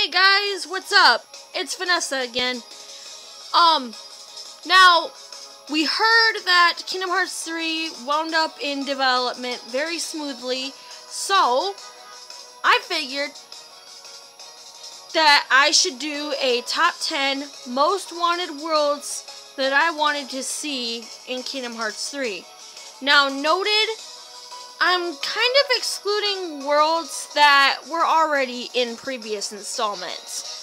Hey guys, what's up? It's Vanessa again. Now, we heard that Kingdom Hearts 3 wound up in development very smoothly, so I figured that I should do a top 10 most wanted worlds that I wanted to see in Kingdom Hearts 3. Now, noted, I'm kind of excluding worlds that were already in previous installments.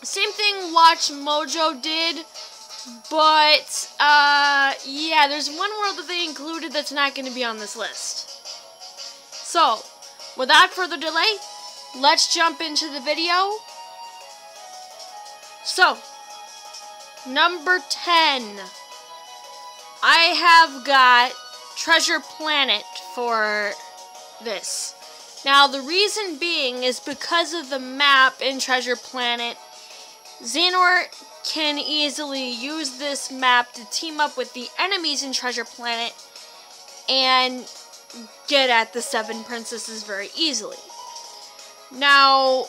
Same thing Watch Mojo did, but, yeah, there's one world that they included that's not going to be on this list. So, without further delay, let's jump into the video. So, number 10, I have got Treasure Planet for this. Now, the reason being is because of the map in Treasure Planet, Xehanort can easily use this map to team up with the enemies in Treasure Planet and get at the 7 princesses very easily. Now,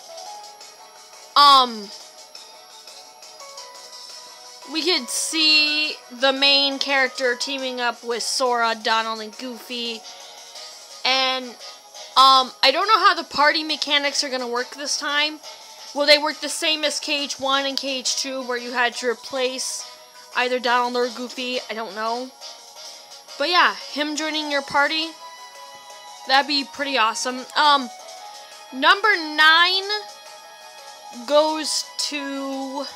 we could see the main character teaming up with Sora, Donald, and Goofy. And, I don't know how the party mechanics are going to work this time. Will they work the same as KH1 and KH2, where you had to replace either Donald or Goofy? I don't know. But yeah, him joining your party, that'd be pretty awesome. Number 9 goes to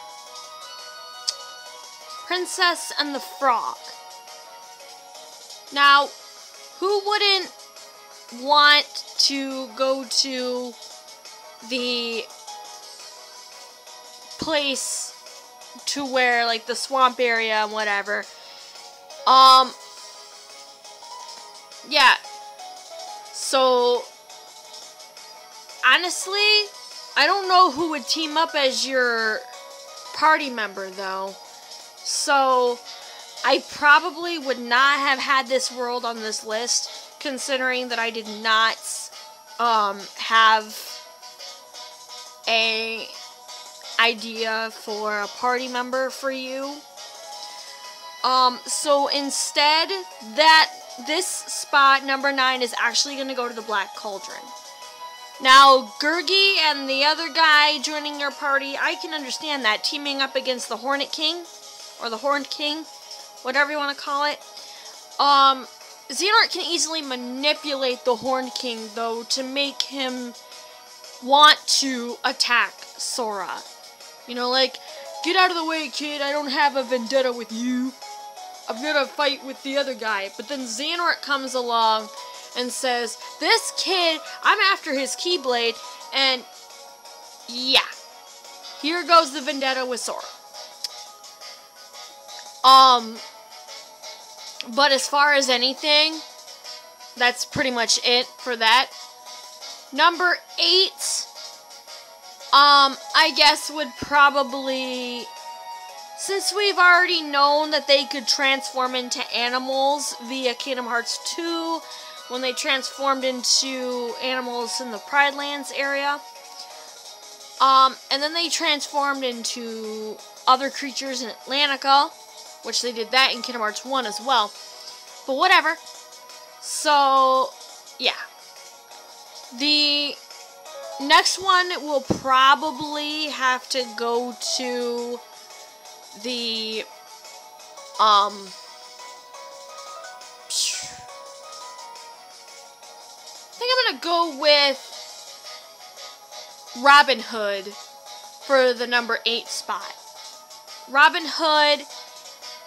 Princess and the Frog. Now, who wouldn't want to go to the place to where, like, the swamp area and whatever? Yeah. So, honestly, I don't know who would team up as your party member, though. So, I probably would not have had this world on this list, considering that I did not have a idea for a party member for you. So instead, this spot, number 9, is actually going to go to the Black Cauldron. Now, Gurgi and the other guy joining your party, I can understand that, teaming up against the Hornet King, or the Horned King, whatever you want to call it. Xehanort can easily manipulate the Horned King, though, to make him want to attack Sora. You know, like, get out of the way, kid, I don't have a vendetta with you. I'm gonna fight with the other guy. But then Xehanort comes along and says, this kid, I'm after his Keyblade, and yeah, here goes the vendetta with Sora. But as far as anything, that's pretty much it for that. Number 8, I guess would probably, since we've already known that they could transform into animals via Kingdom Hearts 2, when they transformed into animals in the Pride Lands area, and then they transformed into other creatures in Atlantica, which they did that in Kingdom Hearts 1 as well. But whatever. So, yeah. The next one will probably have to go to the, I think I'm gonna go with Robin Hood for the number 8 spot. Robin Hood,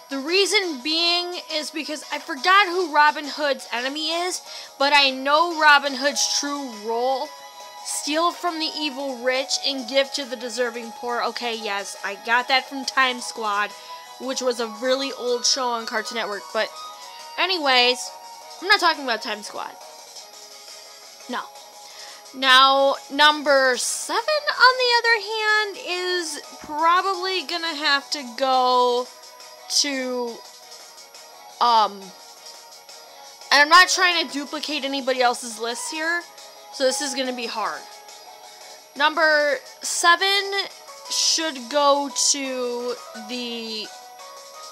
the reason being is because I forgot who Robin Hood's enemy is, but I know Robin Hood's true role. Steal from the evil rich and give to the deserving poor. Okay, yes, I got that from Time Squad, which was a really old show on Cartoon Network. But anyways, I'm not talking about Time Squad. No. Now, number 7, on the other hand, is probably gonna have to go to, and I'm not trying to duplicate anybody else's list here, so this is gonna be hard. Number 7 should go to the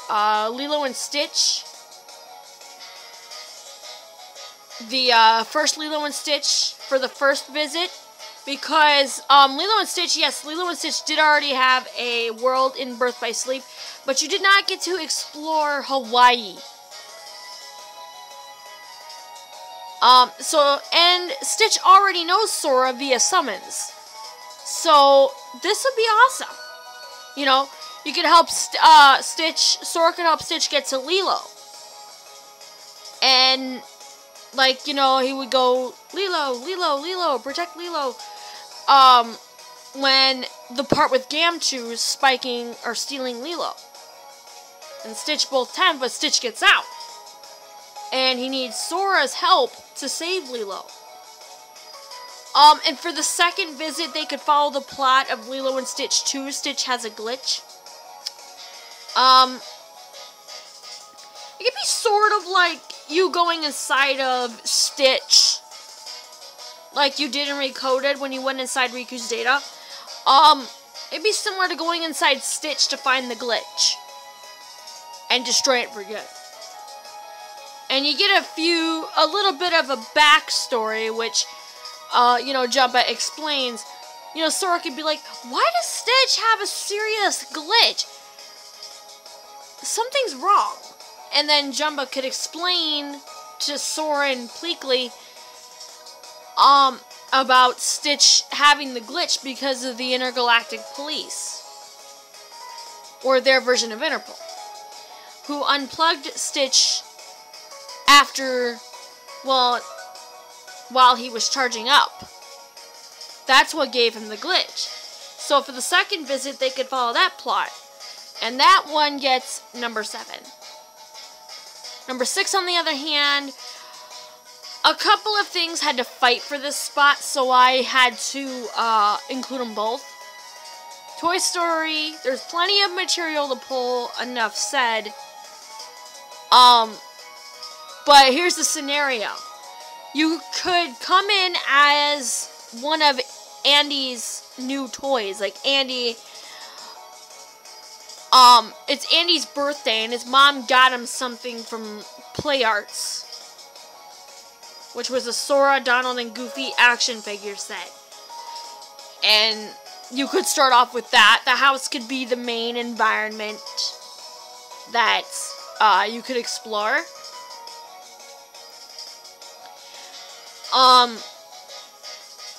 Lilo and Stitch. The first Lilo and Stitch for the first visit. Because Lilo and Stitch, yes, Lilo and Stitch did already have a world in Birth by Sleep, but you did not get to explore Hawaii. And Stitch already knows Sora via summons. So, this would be awesome. You know, you could help Stitch, Sora could help Stitch get to Lilo. And, like, you know, he would go, Lilo, Lilo, Lilo, protect Lilo. When the part with Gamchu spiking or stealing Lilo. And Stitch both attempt, but Stitch gets out. And he needs Sora's help to save Lilo. And for the second visit, they could follow the plot of Lilo and Stitch 2. Stitch has a glitch. It could be sort of like you going inside of Stitch, like you did in Recoded when you went inside Riku's data. It'd be similar to going inside Stitch to find the glitch and destroy it for good. And you get a little bit of a backstory, which, you know, Jumba explains. You know, Sora could be like, why does Stitch have a serious glitch? Something's wrong. And then Jumba could explain to Sora and Pleakley, about Stitch having the glitch because of the Intergalactic Police. Or their version of Interpol. Who unplugged Stitch after, well, while he was charging up. That's what gave him the glitch. So for the second visit, they could follow that plot. And that one gets number 7. Number 6, on the other hand, a couple of things had to fight for this spot, so I had to include them both. Toy Story, there's plenty of material to pull, enough said. But here's the scenario. You could come in as one of Andy's new toys. Like Andy, it's Andy's birthday and his mom got him something from Play Arts, which was a Sora, Donald, and Goofy action figure set. And you could start off with that. The house could be the main environment that you could explore.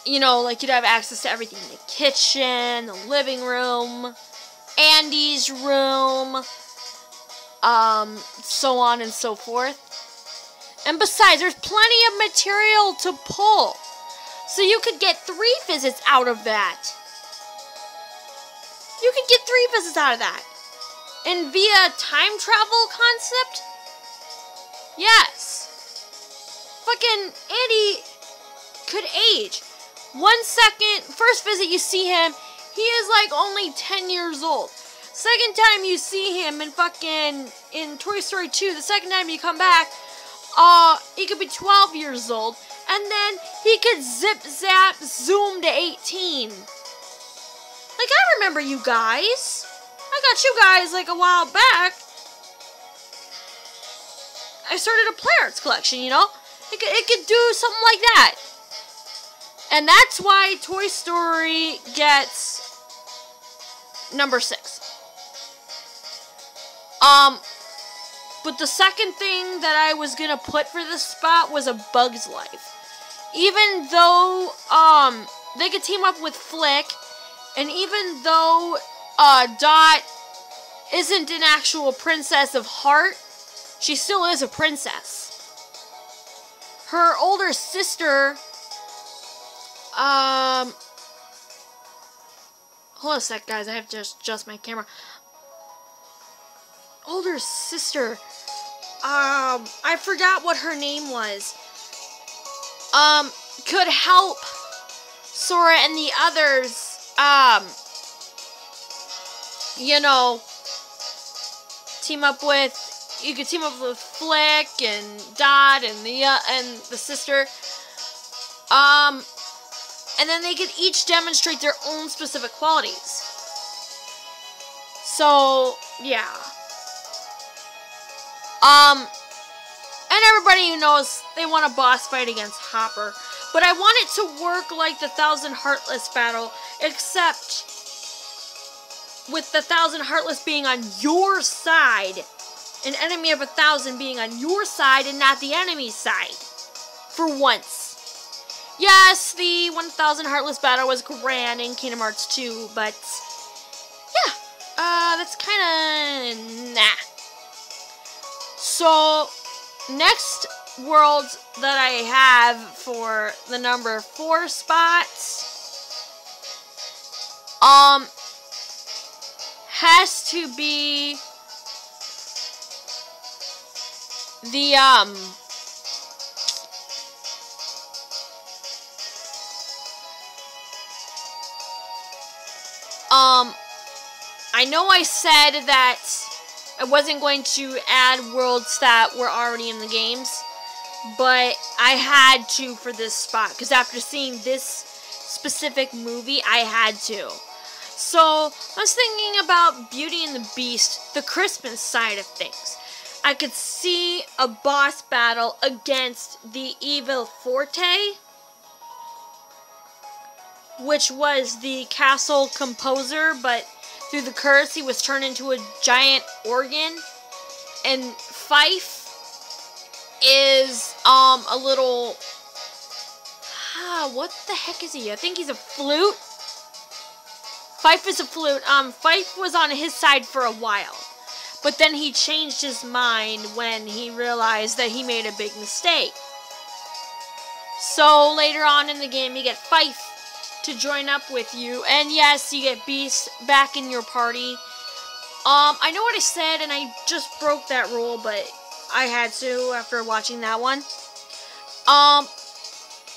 You know, like you'd have access to everything in the kitchen, the living room, Andy's room, so on and so forth. And besides, there's plenty of material to pull. So you could get 3 visits out of that. You could get 3 visits out of that. And via time travel concept? Yes. Fucking Andy could age. 1 second, first visit you see him, he is like only 10 years old. Second time you see him in Toy Story 2, the second time you come back, he could be 12 years old. And then he could zip, zap, zoom to 18. Like, I remember you guys. I got you guys, like, a while back. I started a Play Arts collection, you know? It could do something like that. And that's why Toy Story gets number 6. But the second thing that I was gonna put for this spot was A Bug's Life. Even though, they could team up with Flick, and even though, Dot isn't an actual princess of heart, she still is a princess. Her older sister, hold on a sec, guys, I have to adjust my camera. Older sister, I forgot what her name was, could help Sora and the others, you know, you could team up with Flick and Dot and the sister, And then they could each demonstrate their own specific qualities. So, yeah. And everybody who knows they want a boss fight against Hopper. But I want it to work like the 1,000 Heartless battle, except with the 1,000 Heartless being on your side. An enemy of 1,000 being on your side and not the enemy's side. For once. Yes, the 1,000 Heartless battle was grand in Kingdom Hearts 2, but yeah, that's kind of nah. So, next world that I have for the number 4 spots, has to be the, I know I said that I wasn't going to add worlds that were already in the games, but I had to for this spot, because after seeing this specific movie, I had to. So, I was thinking about Beauty and the Beast, the Christmas side of things. I could see a boss battle against the Evil Forte, which was the castle composer, but through the curse he was turned into a giant organ. And Fife is a little, what the heck is he? I think he's a flute. Fife is a flute. Fife was on his side for a while, but then he changed his mind when he realized that he made a big mistake. So later on in the game, you get Fife to join up with you, and yes, you get Beast back in your party. I know what I said, and I just broke that rule, but I had to after watching that one.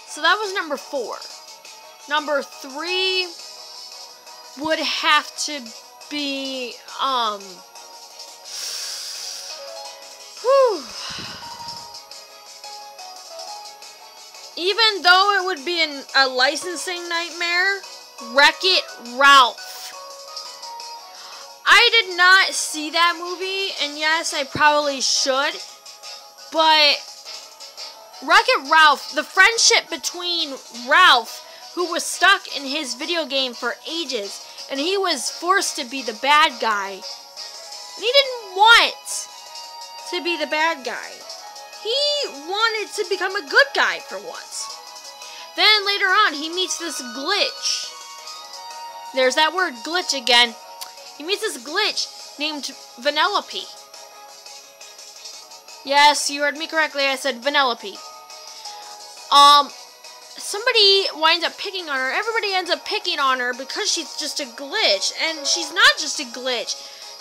So that was number 4. Number 3 would have to be, even though it would be a licensing nightmare, Wreck-It Ralph. I did not see that movie, and yes, I probably should, but Wreck-It Ralph, the friendship between Ralph, who was stuck in his video game for ages, and he was forced to be the bad guy, and he didn't want to be the bad guy. He wanted to become a good guy for once. Then later on, he meets this glitch. There's that word, glitch, again. He meets this glitch named Vanellope. Yes, you heard me correctly. I said Vanellope. Somebody winds up picking on her. Everybody ends up picking on her because she's just a glitch. And she's not just a glitch.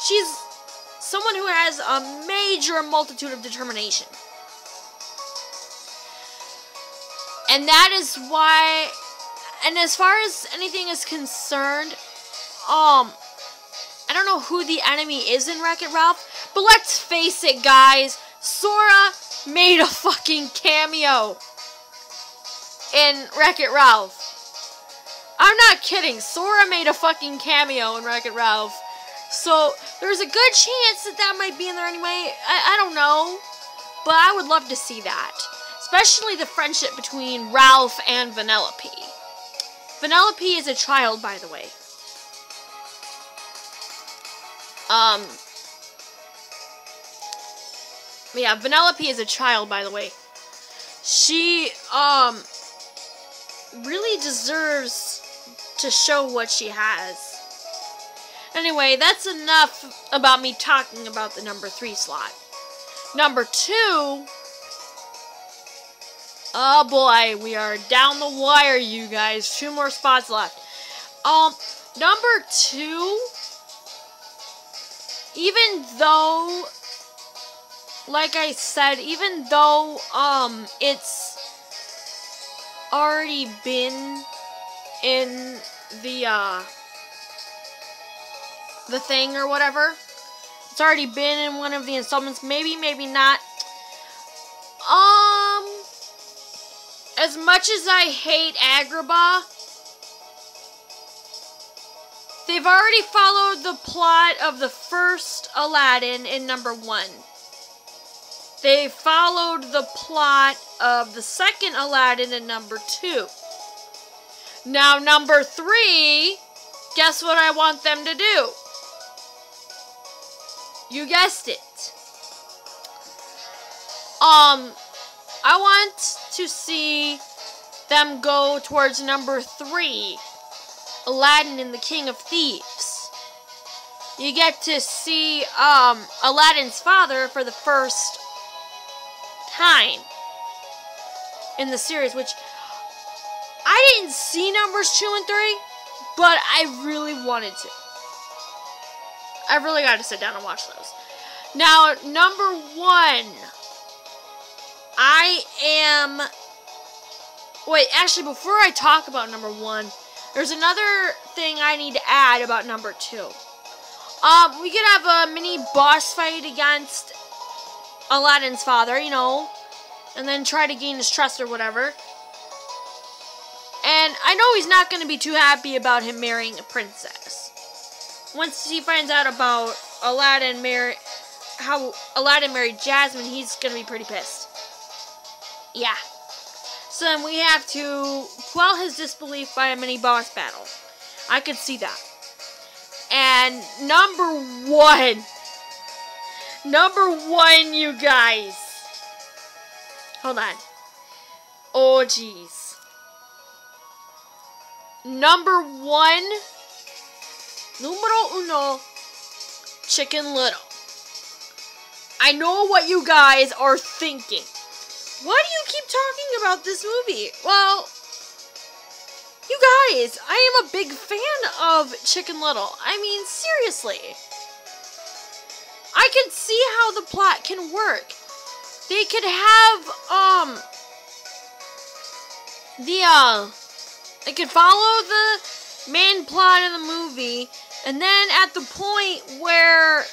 She's someone who has a major multitude of determination. And that is why, and as far as anything is concerned, I don't know who the enemy is in Wreck-It Ralph, but let's face it, guys, Sora made a fucking cameo in Wreck-It Ralph. I'm not kidding, Sora made a fucking cameo in Wreck-It Ralph. So, there's a good chance that that might be in there anyway. I don't know, but I would love to see that. Especially the friendship between Ralph and Vanellope. Vanellope is a child, by the way. Yeah, Vanellope is a child, by the way. She, really deserves to show what she has. Anyway, that's enough about me talking about the number 3 slot. Number 2... oh boy, we are down the wire, you guys. 2 more spots left. Number 2, even though, like I said, even though, it's already been in the thing or whatever. It's already been in one of the installments. Maybe, maybe not. As much as I hate Agrabah, they've already followed the plot of the first Aladdin in number 1. They followed the plot of the second Aladdin in number 2. Now, number 3, guess what I want them to do? You guessed it. I want to see them go towards number 3, Aladdin and the King of Thieves. You get to see Aladdin's father for the first time in the series, which I didn't see numbers 2 and 3, but I really wanted to. I really got to sit down and watch those. Now, number 1, wait, actually, before I talk about number 1, there's another thing I need to add about number 2. We could have a mini boss fight against Aladdin's father, you know, and then try to gain his trust or whatever. And I know he's not going to be too happy about him marrying a princess. Once he finds out about how Aladdin married Jasmine, he's going to be pretty pissed. Yeah. So then we have to quell his disbelief by a mini boss battle. I could see that. And number 1, you guys. Hold on. Oh, jeez. Number 1, numero uno, Chicken Little. I know what you guys are thinking. Why do you keep talking about this movie? Well, you guys, I am a big fan of Chicken Little. I mean, seriously. I can see how the plot can work. They could have, they could follow the main plot of the movie, and then at the point where,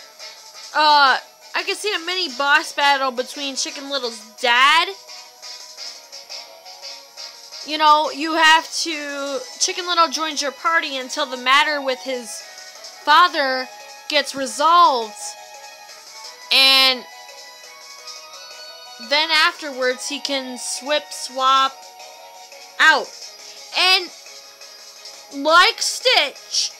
I could see a mini boss battle between Chicken Little's dad. You know, you have to... Chicken Little joins your party until the matter with his father gets resolved. And then afterwards, he can swap out. And like Stitch,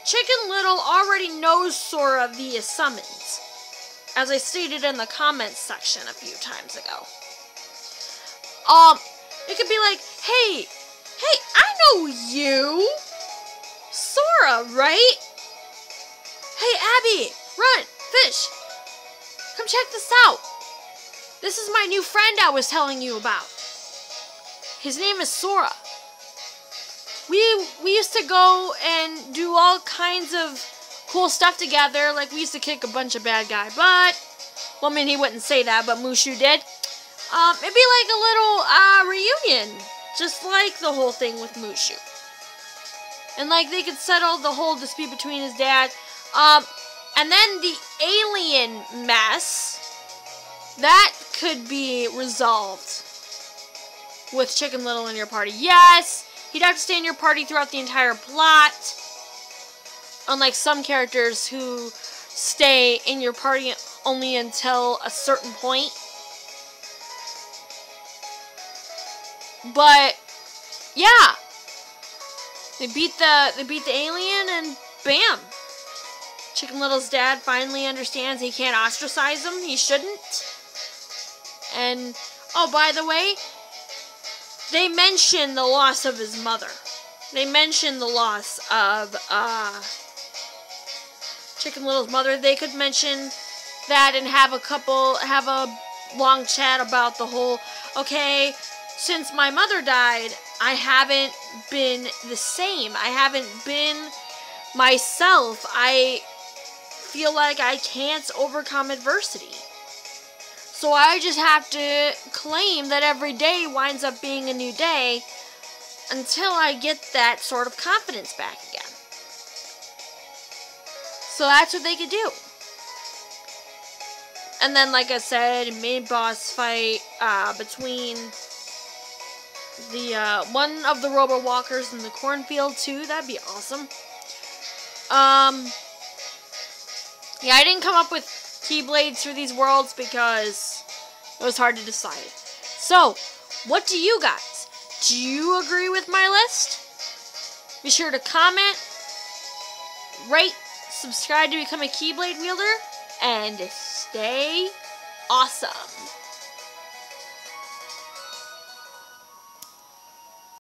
Chicken Little already knows Sora via summons, as I stated in the comments section a few times ago. It could be like, hey, I know you, Sora, right? Hey, Abby, run, fish, come check this out. This is my new friend I was telling you about. His name is Sora. We used to go and do all kinds of cool stuff together. Like, we used to kick a bunch of bad guys, but, well, I mean, he wouldn't say that, but Mushu did. It'd be like a little, reunion. Just like the whole thing with Mushu. And, like, they could settle the whole dispute between his dad. And then the alien mess, that could be resolved with Chicken Little in your party. Yes, he'd have to stay in your party throughout the entire plot. Unlike some characters who stay in your party only until a certain point. But yeah, they beat the alien, and bam, Chicken Little's dad finally understands he can't ostracize him. He shouldn't. And oh, by the way, they mention the loss of his mother. They mention the loss of Chicken Little's mother. They could mention that and have a long chat about the whole, okay, since my mother died, I haven't been the same. I haven't been myself. I feel like I can't overcome adversity. So I just have to claim that every day winds up being a new day until I get that sort of confidence back again. So that's what they could do. And then, like I said, a main boss fight between the one of the Robo Walkers in the cornfield too. That'd be awesome. Yeah, I didn't come up with Keyblades for these worlds because it was hard to decide. So, what do you guys? Do you agree with my list? Be sure to comment, rate, subscribe to become a Keyblade wielder, and stay awesome.